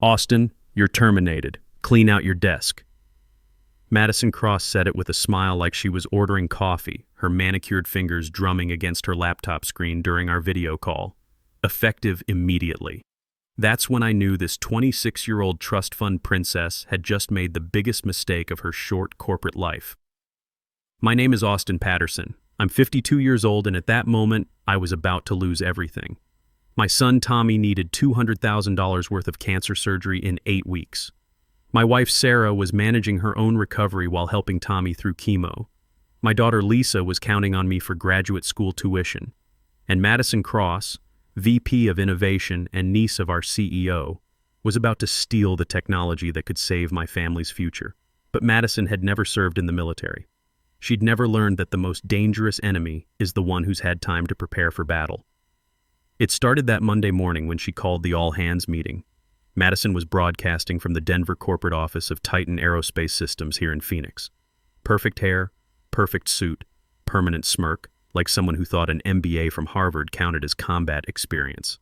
Austin, you're terminated. Clean out your desk. Madison Cross said it with a smile like she was ordering coffee, her manicured fingers drumming against her laptop screen during our video call. Effective immediately. That's when I knew this 26-year-old trust fund princess had just made the biggest mistake of her short corporate life. My name is Austin Patterson. I'm 52 years old, and at that moment, I was about to lose everything. My son Tommy needed $200,000 worth of cancer surgery in 8 weeks. My wife Sarah was managing her own recovery while helping Tommy through chemo. My daughter Lisa was counting on me for graduate school tuition. And Madison Cross, VP of Innovation and niece of our CEO, was about to steal the technology that could save my family's future. But Madison had never served in the military. She'd never learned that the most dangerous enemy is the one who's had time to prepare for battle. It started that Monday morning when she called the all-hands meeting. Madison was broadcasting from the Denver corporate office of Titan Aerospace Systems here in Phoenix. Perfect hair, perfect suit, permanent smirk, like someone who thought an MBA from Harvard counted as combat experience.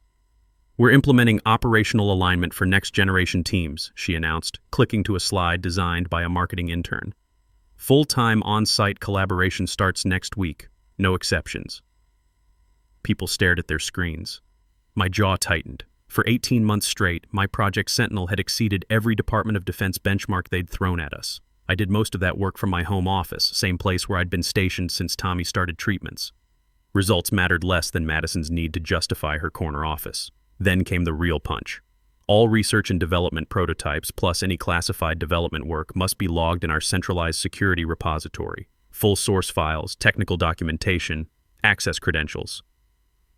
"We're implementing operational alignment for next-generation teams," she announced, clicking to a slide designed by a marketing intern. "Full-time on-site collaboration starts next week, no exceptions." People stared at their screens. My jaw tightened. For 18 months straight, my Project Sentinel had exceeded every Department of Defense benchmark they'd thrown at us. I did most of that work from my home office, same place where I'd been stationed since Tommy started treatments. Results mattered less than Madison's need to justify her corner office. Then came the real punch. All research and development prototypes, plus any classified development work, must be logged in our centralized security repository. Full source files, technical documentation, access credentials.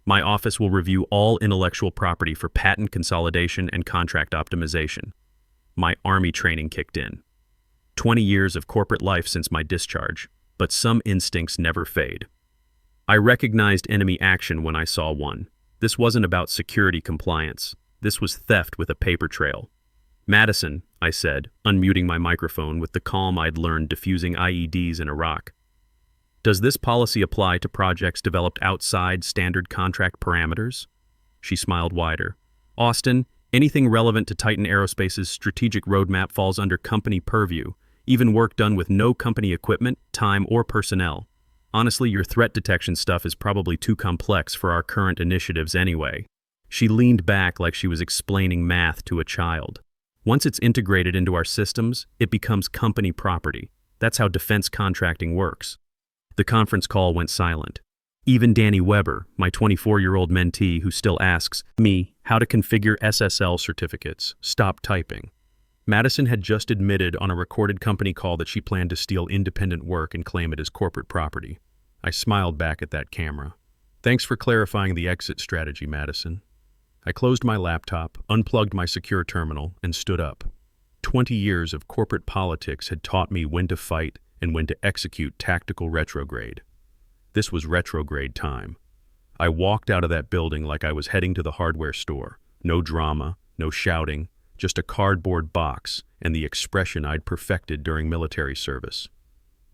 My office will review all intellectual property for patent consolidation and contract optimization. My Army training kicked in. 20 years of corporate life since my discharge, but some instincts never fade. I recognized enemy action when I saw one. This wasn't about security compliance. This was theft with a paper trail. "Madison," I said, unmuting my microphone with the calm I'd learned defusing IEDs in Iraq. "Does this policy apply to projects developed outside standard contract parameters?" She smiled wider. "Austin, anything relevant to Titan Aerospace's strategic roadmap falls under company purview, even work done with no company equipment, time, or personnel. Honestly, your threat detection stuff is probably too complex for our current initiatives anyway." She leaned back like she was explaining math to a child. "Once it's integrated into our systems, it becomes company property. That's how defense contracting works." The conference call went silent. Even Danny Weber, my 24-year-old mentee who still asks me how to configure SSL certificates, stopped typing. Madison had just admitted on a recorded company call that she planned to steal independent work and claim it as corporate property. I smiled back at that camera. "Thanks for clarifying the exit strategy, Madison." I closed my laptop, unplugged my secure terminal, and stood up. 20 years of corporate politics had taught me when to fight and when to execute tactical retrograde. This was retrograde time. I walked out of that building like I was heading to the hardware store. No drama, no shouting, just a cardboard box and the expression I'd perfected during military service.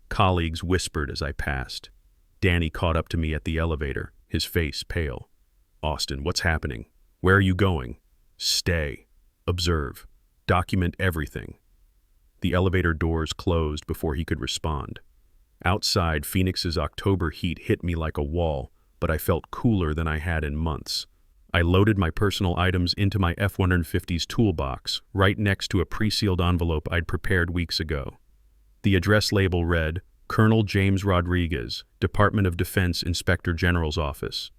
Colleagues whispered as I passed. Danny caught up to me at the elevator, his face pale. "Austin, what's happening? Where are you going?" "Stay. Observe. Document everything." The elevator doors closed before he could respond. Outside, Phoenix's October heat hit me like a wall, but I felt cooler than I had in months. I loaded my personal items into my F-150's toolbox, right next to a pre-sealed envelope I'd prepared weeks ago. The address label read, Colonel James Rodriguez, Department of Defense Inspector General's Office.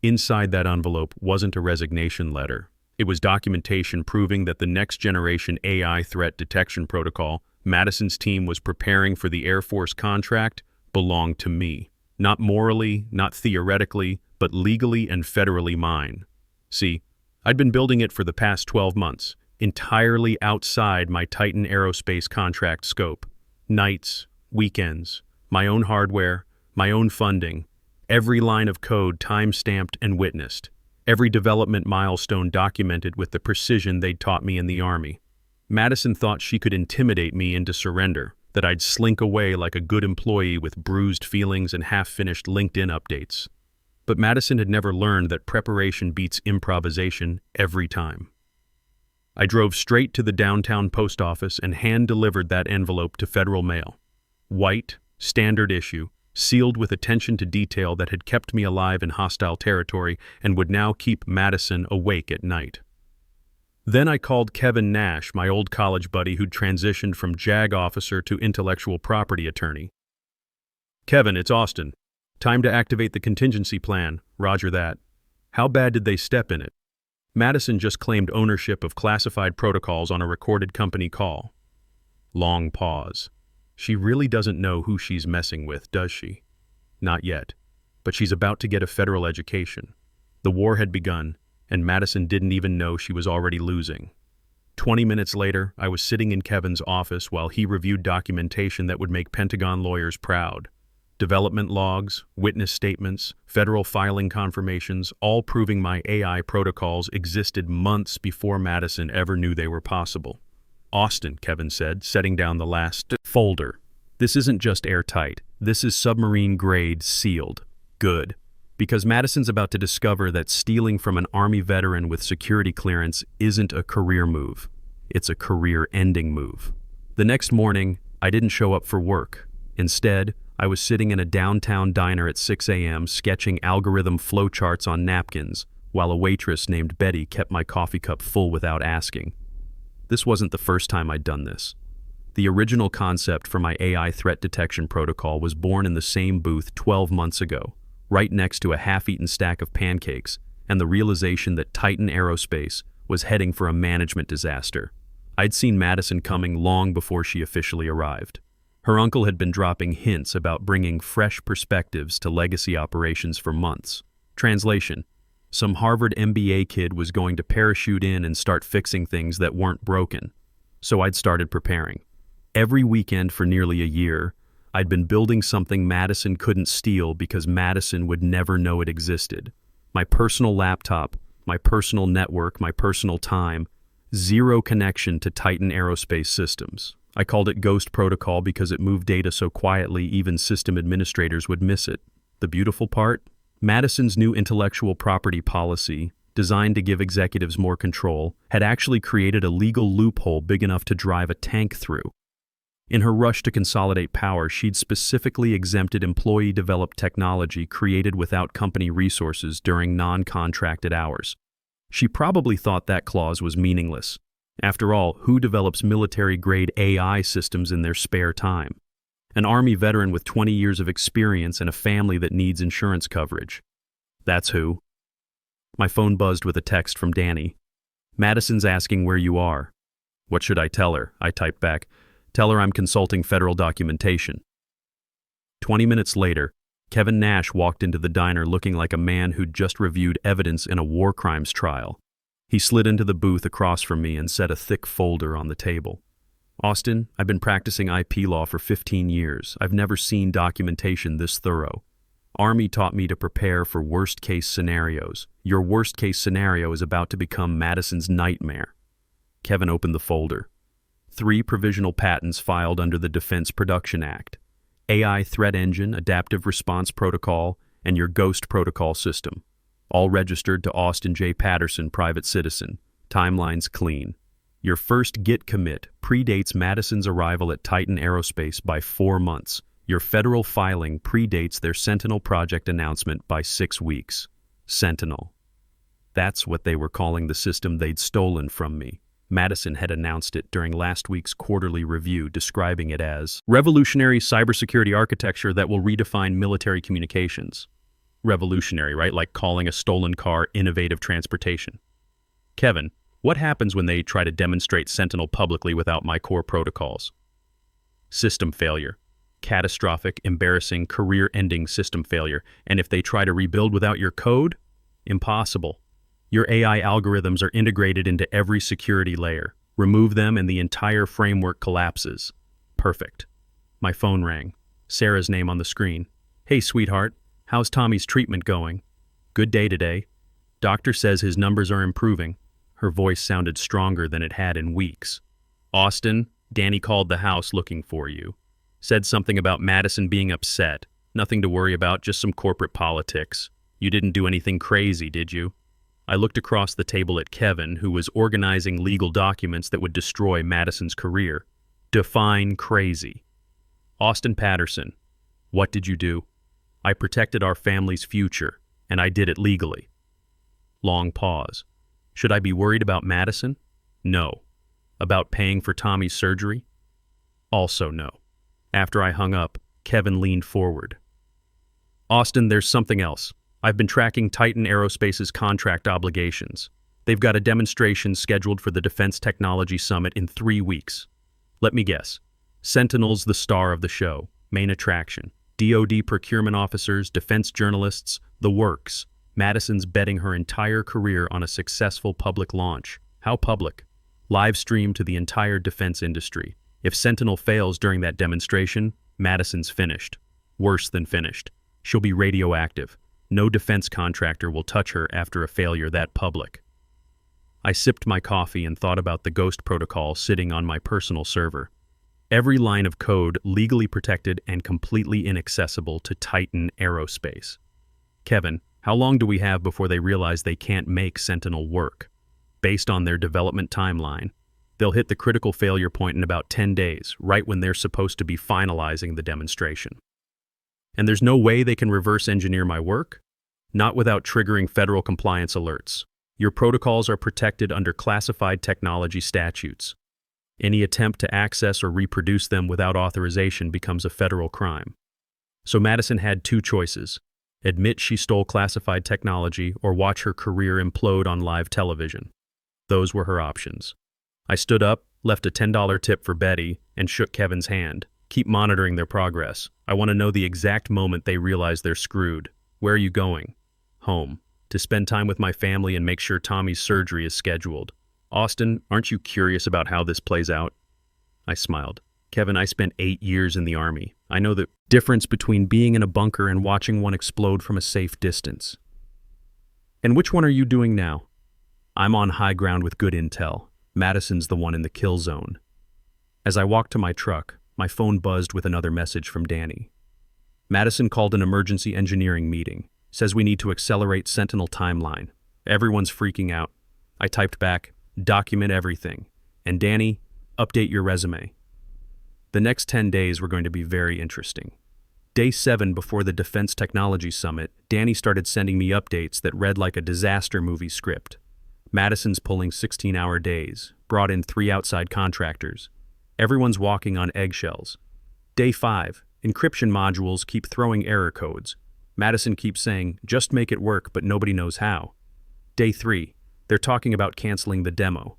Inside that envelope wasn't a resignation letter. It was documentation proving that the next-generation AI threat detection protocol Madison's team was preparing for the Air Force contract belonged to me. Not morally, not theoretically, but legally and federally mine. See, I'd been building it for the past 12 months, entirely outside my Titan Aerospace contract scope. Nights, weekends, my own hardware, my own funding, every line of code time-stamped and witnessed. Every development milestone documented with the precision they'd taught me in the Army. Madison thought she could intimidate me into surrender, that I'd slink away like a good employee with bruised feelings and half-finished LinkedIn updates. But Madison had never learned that preparation beats improvisation every time. I drove straight to the downtown post office and hand-delivered that envelope to Federal Mail. White, standard issue, sealed with attention to detail that had kept me alive in hostile territory and would now keep Madison awake at night. Then I called Kevin Nash, my old college buddy who'd transitioned from JAG officer to intellectual property attorney. "Kevin, it's Austin. Time to activate the contingency plan. Roger that. How bad did they step in it?" Madison just claimed ownership of classified protocols on a recorded company call. Long pause. She really doesn't know who she's messing with, does she? Not yet. But she's about to get a federal education. The war had begun, and Madison didn't even know she was already losing. 20 minutes later, I was sitting in Kevin's office while he reviewed documentation that would make Pentagon lawyers proud. Development logs, witness statements, federal filing confirmations, all proving my AI protocols existed months before Madison ever knew they were possible. "Austin," Kevin said, setting down the last folder. "This isn't just airtight. This is submarine-grade sealed. Good. Because Madison's about to discover that stealing from an Army veteran with security clearance isn't a career move. It's a career-ending move." The next morning, I didn't show up for work. Instead, I was sitting in a downtown diner at 6 a.m. sketching algorithm flowcharts on napkins, while a waitress named Betty kept my coffee cup full without asking. This wasn't the first time I'd done this. The original concept for my AI threat detection protocol was born in the same booth 12 months ago, right next to a half-eaten stack of pancakes, and the realization that Titan Aerospace was heading for a management disaster. I'd seen Madison coming long before she officially arrived. Her uncle had been dropping hints about bringing fresh perspectives to legacy operations for months. Translation: some Harvard MBA kid was going to parachute in and start fixing things that weren't broken. So I'd started preparing. Every weekend for nearly a year, I'd been building something Madison couldn't steal because Madison would never know it existed. My personal laptop, my personal network, my personal time, zero connection to Titan Aerospace systems. I called it Ghost Protocol because it moved data so quietly even system administrators would miss it. The beautiful part? Madison's new intellectual property policy, designed to give executives more control, had actually created a legal loophole big enough to drive a tank through. In her rush to consolidate power, she'd specifically exempted employee-developed technology created without company resources during non-contracted hours. She probably thought that clause was meaningless. After all, who develops military-grade AI systems in their spare time? An Army veteran with 20 years of experience and a family that needs insurance coverage. That's who. My phone buzzed with a text from Danny. "Madison's asking where you are." "What should I tell her?" I typed back. "Tell her I'm consulting federal documentation." 20 minutes later, Kevin Nash walked into the diner looking like a man who'd just reviewed evidence in a war crimes trial. He slid into the booth across from me and set a thick folder on the table. "Austin, I've been practicing IP law for 15 years. I've never seen documentation this thorough. Army taught me to prepare for worst-case scenarios. Your worst-case scenario is about to become Madison's nightmare." Kevin opened the folder. 3 provisional patents filed under the Defense Production Act. AI Threat Engine, Adaptive Response Protocol, and your Ghost Protocol system. All registered to Austin J. Patterson, private citizen. Timelines clean. Your first Git commit predates Madison's arrival at Titan Aerospace by 4 months. Your federal filing predates their Sentinel project announcement by 6 weeks. Sentinel. That's what they were calling the system they'd stolen from me. Madison had announced it during last week's quarterly review, describing it as revolutionary cybersecurity architecture that will redefine military communications. Revolutionary, right? Like calling a stolen car innovative transportation. Kevin, what happens when they try to demonstrate Sentinel publicly without my core protocols? System failure. Catastrophic, embarrassing, career-ending system failure. And if they try to rebuild without your code? Impossible. Your AI algorithms are integrated into every security layer. Remove them and the entire framework collapses. Perfect. My phone rang. Sarah's name on the screen. "Hey, sweetheart. How's Tommy's treatment going?" "Good day today. Doctor says his numbers are improving." Her voice sounded stronger than it had in weeks. "Austin, Danny called the house looking for you. Said something about Madison being upset. Nothing to worry about, just some corporate politics. You didn't do anything crazy, did you?" I looked across the table at Kevin, who was organizing legal documents that would destroy Madison's career. Define crazy. Austin Patterson, what did you do? I protected our family's future, and I did it legally. Long pause. Should I be worried about Madison? No. About paying for Tommy's surgery? Also no. After I hung up, Kevin leaned forward. Austin, there's something else. I've been tracking Titan Aerospace's contract obligations. They've got a demonstration scheduled for the Defense Technology Summit in 3 weeks. Let me guess. Sentinel's the star of the show, main attraction. DoD procurement officers, defense journalists, the works. Madison's betting her entire career on a successful public launch. How public? Live stream to the entire defense industry. If Sentinel fails during that demonstration, Madison's finished. Worse than finished. She'll be radioactive. No defense contractor will touch her after a failure that public. I sipped my coffee and thought about the Ghost protocol sitting on my personal server. Every line of code legally protected and completely inaccessible to Titan Aerospace. Kevin, how long do we have before they realize they can't make Sentinel work? Based on their development timeline, they'll hit the critical failure point in about 10 days, right when they're supposed to be finalizing the demonstration. And there's no way they can reverse engineer my work? Not without triggering federal compliance alerts. Your protocols are protected under classified technology statutes. Any attempt to access or reproduce them without authorization becomes a federal crime. So Madison had 2 choices: admit she stole classified technology or watch her career implode on live television. Those were her options. I stood up, left a $10 tip for Betty, and shook Kevin's hand. Keep monitoring their progress. I want to know the exact moment they realize they're screwed. Where are you going? Home. To spend time with my family and make sure Tommy's surgery is scheduled. Austin, aren't you curious about how this plays out? I smiled. Kevin, I spent 8 years in the Army. I know the difference between being in a bunker and watching one explode from a safe distance. And which one are you doing now? I'm on high ground with good intel. Madison's the one in the kill zone. As I walked to my truck, my phone buzzed with another message from Danny. Madison called an emergency engineering meeting. Says we need to accelerate Sentinel timeline. Everyone's freaking out. I typed back, document everything. And Danny, update your resume. The next 10 days were going to be very interesting. Day 7 before the Defense Technology Summit, Danny started sending me updates that read like a disaster movie script. Madison's pulling 16-hour days, brought in 3 outside contractors. Everyone's walking on eggshells. Day 5, encryption modules keep throwing error codes. Madison keeps saying, just make it work, but nobody knows how. Day 3, they're talking about canceling the demo.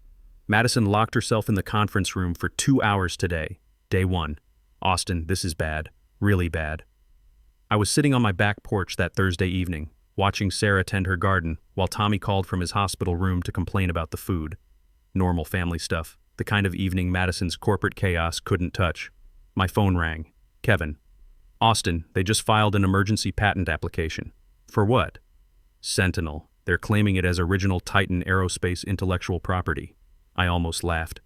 Madison locked herself in the conference room for 2 hours today. Day 1, Austin, this is bad, really bad. I was sitting on my back porch that Thursday evening, watching Sarah tend her garden, while Tommy called from his hospital room to complain about the food. Normal family stuff. The kind of evening Madison's corporate chaos couldn't touch. My phone rang. Kevin. Austin, they just filed an emergency patent application. For what? Sentinel. They're claiming it as original Titan Aerospace intellectual property. I almost laughed.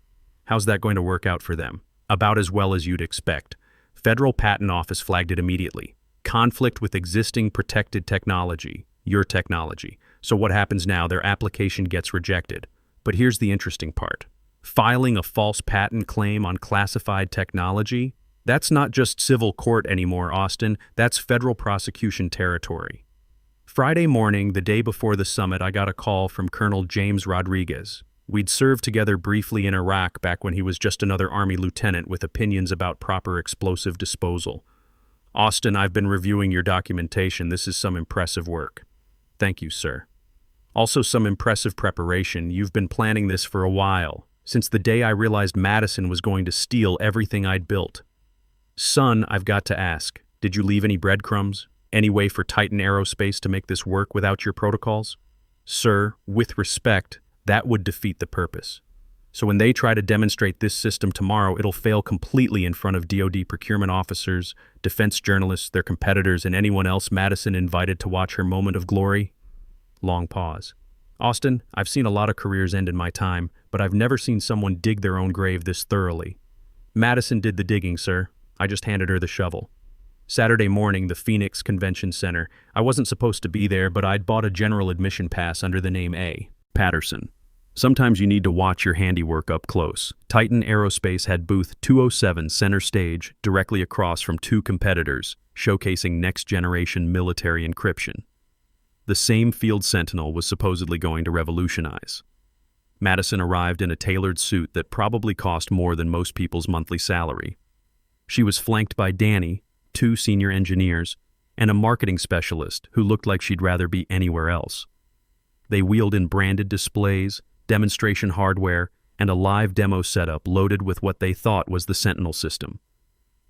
How's that going to work out for them? About as well as you'd expect. Federal Patent Office flagged it immediately. Conflict with existing protected technology. Your technology. So what happens now? Their application gets rejected. But here's the interesting part. Filing a false patent claim on classified technology? That's not just civil court anymore, Austin. That's federal prosecution territory. Friday morning, the day before the summit, I got a call from Colonel James Rodriguez. We'd served together briefly in Iraq back when he was just another Army lieutenant with opinions about proper explosive disposal. Austin, I've been reviewing your documentation. This is some impressive work. Thank you, sir. Also some impressive preparation. You've been planning this for a while, since the day I realized Madison was going to steal everything I'd built. Son, I've got to ask, did you leave any breadcrumbs? Any way for Titan Aerospace to make this work without your protocols? Sir, with respect, that would defeat the purpose. So when they try to demonstrate this system tomorrow, it'll fail completely in front of DoD procurement officers, defense journalists, their competitors, and anyone else Madison invited to watch her moment of glory. Long pause. Austin, I've seen a lot of careers end in my time, but I've never seen someone dig their own grave this thoroughly. Madison did the digging, sir. I just handed her the shovel. Saturday morning, the Phoenix Convention Center. I wasn't supposed to be there, but I'd bought a general admission pass under the name A. Patterson. Sometimes you need to watch your handiwork up close. Titan Aerospace had booth 207 center stage, directly across from two competitors, showcasing next-generation military encryption. The same Field Sentinel was supposedly going to revolutionize. Madison arrived in a tailored suit that probably cost more than most people's monthly salary. She was flanked by Danny, two senior engineers, and a marketing specialist who looked like she'd rather be anywhere else. They wheeled in branded displays, demonstration hardware, and a live demo setup loaded with what they thought was the Sentinel system.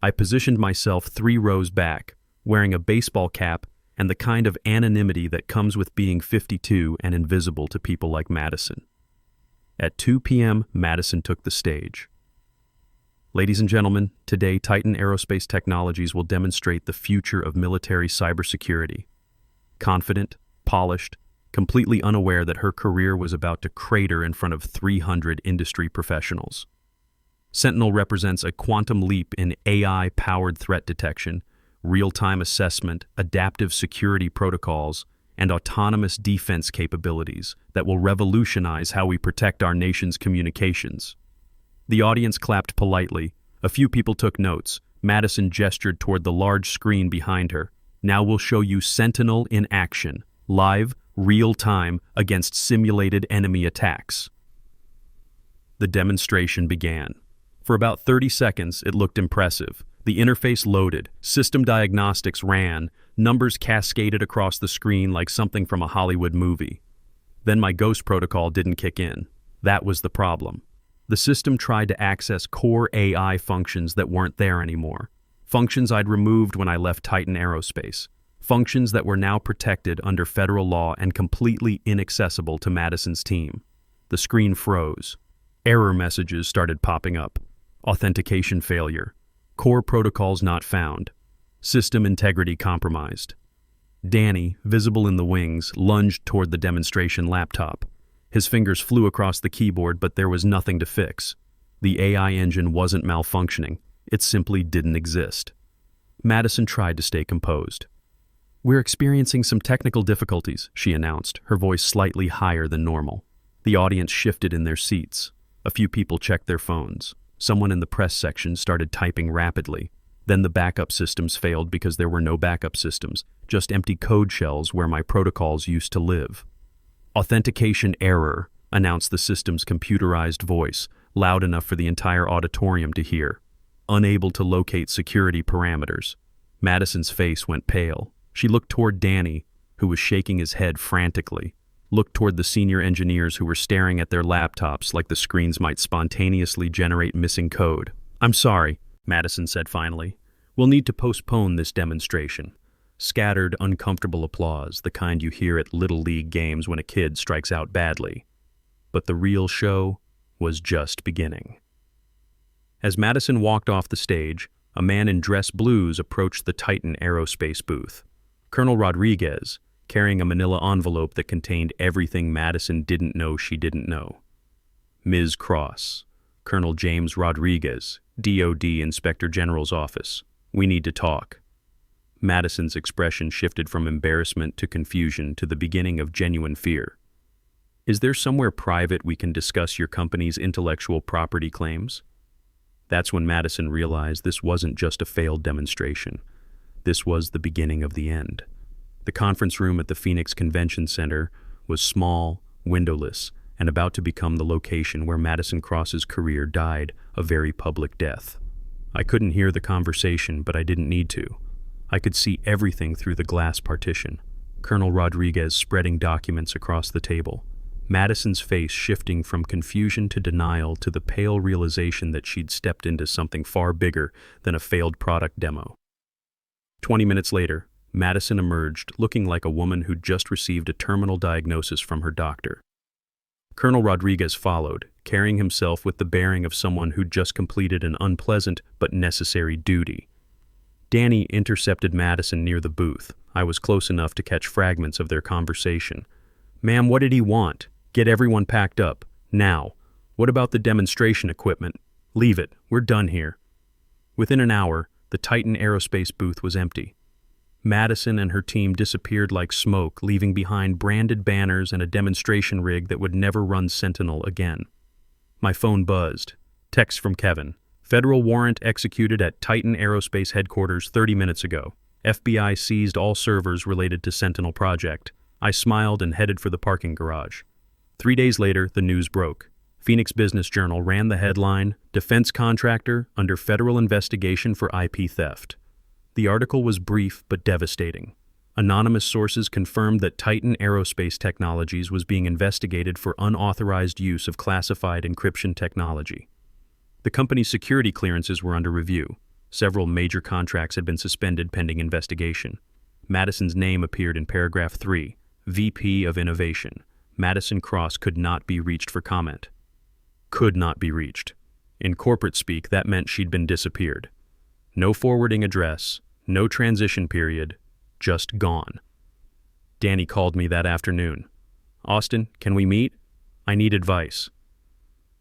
I positioned myself 3 rows back, wearing a baseball cap and the kind of anonymity that comes with being 52 and invisible to people like Madison. At 2 p.m., Madison took the stage. Ladies and gentlemen, today Titan Aerospace Technologies will demonstrate the future of military cybersecurity. Confident, polished, completely unaware that her career was about to crater in front of 300 industry professionals. Sentinel represents a quantum leap in AI-powered threat detection, real-time assessment, adaptive security protocols, and autonomous defense capabilities that will revolutionize how we protect our nation's communications. The audience clapped politely. A few people took notes. Madison gestured toward the large screen behind her. Now we'll show you Sentinel in action, live, real-time, against simulated enemy attacks. The demonstration began. For about 30 seconds, it looked impressive. The interface loaded, system diagnostics ran, numbers cascaded across the screen like something from a Hollywood movie. Then my ghost protocol didn't kick in. That was the problem. The system tried to access core AI functions that weren't there anymore. Functions I'd removed when I left Titan Aerospace. Functions that were now protected under federal law and completely inaccessible to Madison's team. The screen froze. Error messages started popping up. Authentication failure. Core protocols not found. System integrity compromised. Danny, visible in the wings, lunged toward the demonstration laptop. His fingers flew across the keyboard, but there was nothing to fix. The AI engine wasn't malfunctioning. It simply didn't exist. Madison tried to stay composed. "We're experiencing some technical difficulties," she announced, her voice slightly higher than normal. The audience shifted in their seats. A few people checked their phones. Someone in the press section started typing rapidly. Then the backup systems failed because there were no backup systems, just empty code shells where my protocols used to live. "Authentication error," announced the system's computerized voice, loud enough for the entire auditorium to hear. Unable to locate security parameters. Madison's face went pale. She looked toward Danny, who was shaking his head frantically. Looked toward the senior engineers who were staring at their laptops like the screens might spontaneously generate missing code. "I'm sorry," Madison said finally. "We'll need to postpone this demonstration." Scattered, uncomfortable applause, the kind you hear at Little League games when a kid strikes out badly. But the real show was just beginning. As Madison walked off the stage, a man in dress blues approached the Titan Aerospace booth. Colonel Rodriguez, carrying a manila envelope that contained everything Madison didn't know she didn't know. "Ms. Cross, Colonel James Rodriguez, DOD Inspector General's office. We need to talk." Madison's expression shifted from embarrassment to confusion to the beginning of genuine fear. "Is there somewhere private we can discuss your company's intellectual property claims?" That's when Madison realized this wasn't just a failed demonstration. This was the beginning of the end. The conference room at the Phoenix Convention Center was small, windowless, and about to become the location where Madison Cross's career died a very public death. I couldn't hear the conversation, but I didn't need to. I could see everything through the glass partition. Colonel Rodriguez spreading documents across the table. Madison's face shifting from confusion to denial to the pale realization that she'd stepped into something far bigger than a failed product demo. 20 minutes later, Madison emerged looking like a woman who'd just received a terminal diagnosis from her doctor. Colonel Rodriguez followed, carrying himself with the bearing of someone who'd just completed an unpleasant but necessary duty. Danny intercepted Madison near the booth. I was close enough to catch fragments of their conversation. "Ma'am, what did he want? Get everyone packed up. Now. What about the demonstration equipment? Leave it. We're done here." Within an hour, The Titan Aerospace booth was empty. Madison and her team disappeared like smoke, leaving behind branded banners and a demonstration rig that would never run Sentinel again. My phone buzzed. Text from Kevin. Federal warrant executed at Titan Aerospace headquarters 30 minutes ago. FBI seized all servers related to Sentinel project. I smiled and headed for the parking garage. 3 days later, the news broke. Phoenix Business Journal ran the headline, "Defense Contractor Under Federal Investigation for IP Theft." The article was brief but devastating. Anonymous sources confirmed that Titan Aerospace Technologies was being investigated for unauthorized use of classified encryption technology. The company's security clearances were under review. Several major contracts had been suspended pending investigation. Madison's name appeared in paragraph 3, VP of Innovation. Madison Cross could not be reached for comment. Could not be reached. In corporate speak, that meant she'd been disappeared. No forwarding address, no transition period, just gone. Danny called me that afternoon. "Austin, can we meet? I need advice."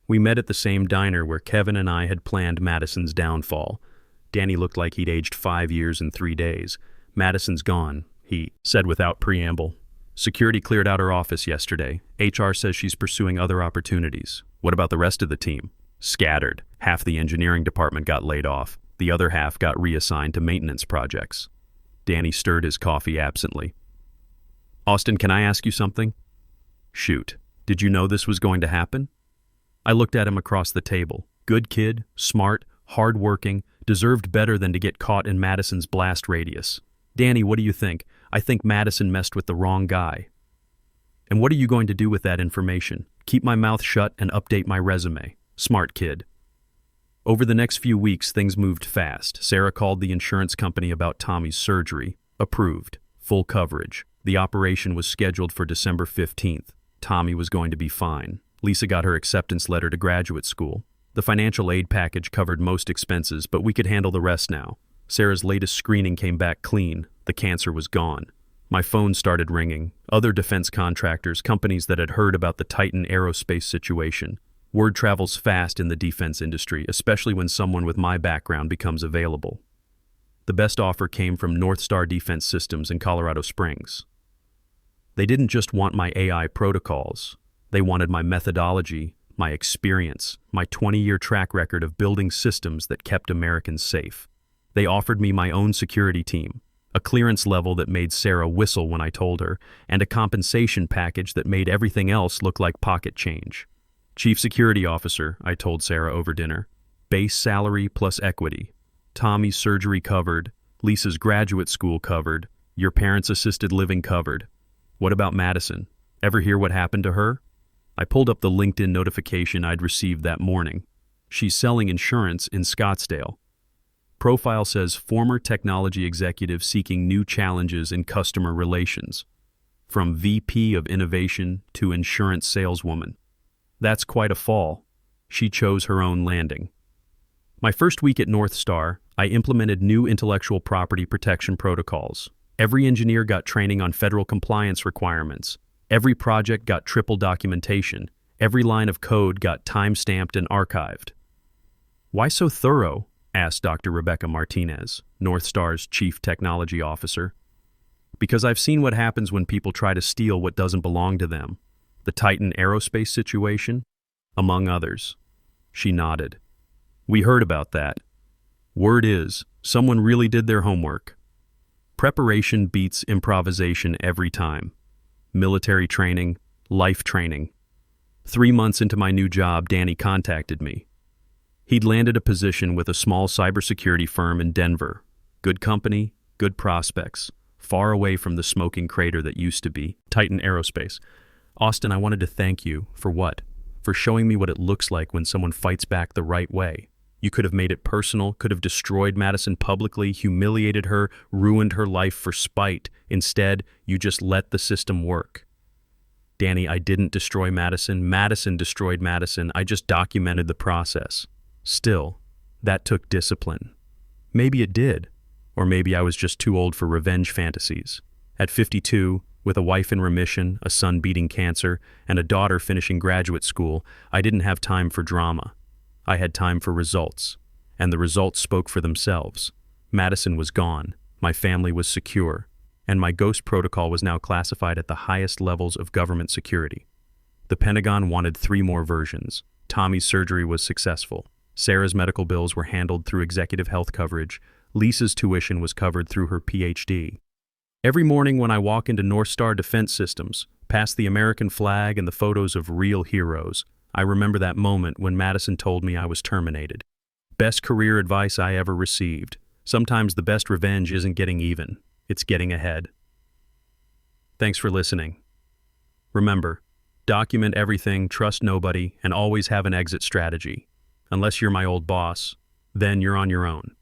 We met at the same diner where Kevin and I had planned Madison's downfall. Danny looked like he'd aged 5 years in 3 days. "Madison's gone," he said without preamble. "Security cleared out her office yesterday. HR says she's pursuing other opportunities. What about the rest of the team?" "Scattered. Half the engineering department got laid off. The other half got reassigned to maintenance projects." Danny stirred his coffee absently. "Austin, can I ask you something?" "Shoot. Did you know this was going to happen?" I looked at him across the table. Good kid, smart, hard-working, deserved better than to get caught in Madison's blast radius. "Danny, what do you think? I think Madison messed with the wrong guy." "And what are you going to do with that information?" "Keep my mouth shut and update my resume." Smart kid. Over the next few weeks, things moved fast. Sarah called the insurance company about Tommy's surgery. Approved. Full coverage. The operation was scheduled for December 15th. Tommy was going to be fine. Lisa got her acceptance letter to graduate school. The financial aid package covered most expenses, but we could handle the rest now. Sarah's latest screening came back clean. The cancer was gone. My phone started ringing. Other defense contractors, companies that had heard about the Titan Aerospace situation. Word travels fast in the defense industry, especially when someone with my background becomes available. The best offer came from North Star Defense Systems in Colorado Springs. They didn't just want my AI protocols. They wanted my methodology, my experience, my 20-year track record of building systems that kept Americans safe. They offered me my own security team, a clearance level that made Sarah whistle when I told her, and a compensation package that made everything else look like pocket change. "Chief Security Officer," I told Sarah over dinner. "Base salary plus equity. Tommy's surgery covered, Lisa's graduate school covered, your parents' assisted living covered. What about Madison? Ever hear what happened to her?" I pulled up the LinkedIn notification I'd received that morning. She's selling insurance in Scottsdale. Profile says former technology executive seeking new challenges in customer relations. From VP of Innovation to insurance saleswoman. That's quite a fall. She chose her own landing. My first week at North Star, I implemented new intellectual property protection protocols. Every engineer got training on federal compliance requirements. Every project got triple documentation. Every line of code got time-stamped and archived. "Why so thorough?" asked Dr. Rebecca Martinez, North Star's Chief Technology Officer. "Because I've seen what happens when people try to steal what doesn't belong to them. The Titan Aerospace situation, among others." She nodded. "We heard about that. Word is, someone really did their homework. Preparation beats improvisation every time. Military training, life training. 3 months into my new job, Danny contacted me. He'd landed a position with a small cybersecurity firm in Denver. Good company, good prospects, far away from the smoking crater that used to be Titan Aerospace. "Austin, I wanted to thank you for what? For showing me what it looks like when someone fights back the right way. You could have made it personal, could have destroyed Madison publicly, humiliated her, ruined her life for spite. Instead, you just let the system work." "Danny, I didn't destroy Madison. Madison destroyed Madison. I just documented the process. Still, that took discipline. Maybe it did. Or maybe I was just too old for revenge fantasies. At 52, with a wife in remission, a son beating cancer, and a daughter finishing graduate school, I didn't have time for drama. I had time for results, and the results spoke for themselves. Madison was gone, my family was secure, and my ghost protocol was now classified at the highest levels of government security. The Pentagon wanted 3 more versions. Tommy's surgery was successful. Sarah's medical bills were handled through executive health coverage. Lisa's tuition was covered through her PhD. Every morning when I walk into North Star Defense Systems, past the American flag and the photos of real heroes, I remember that moment when Madison told me I was terminated. Best career advice I ever received. Sometimes the best revenge isn't getting even, it's getting ahead. Thanks for listening. Remember, document everything, trust nobody, and always have an exit strategy. Unless you're my old boss, then you're on your own.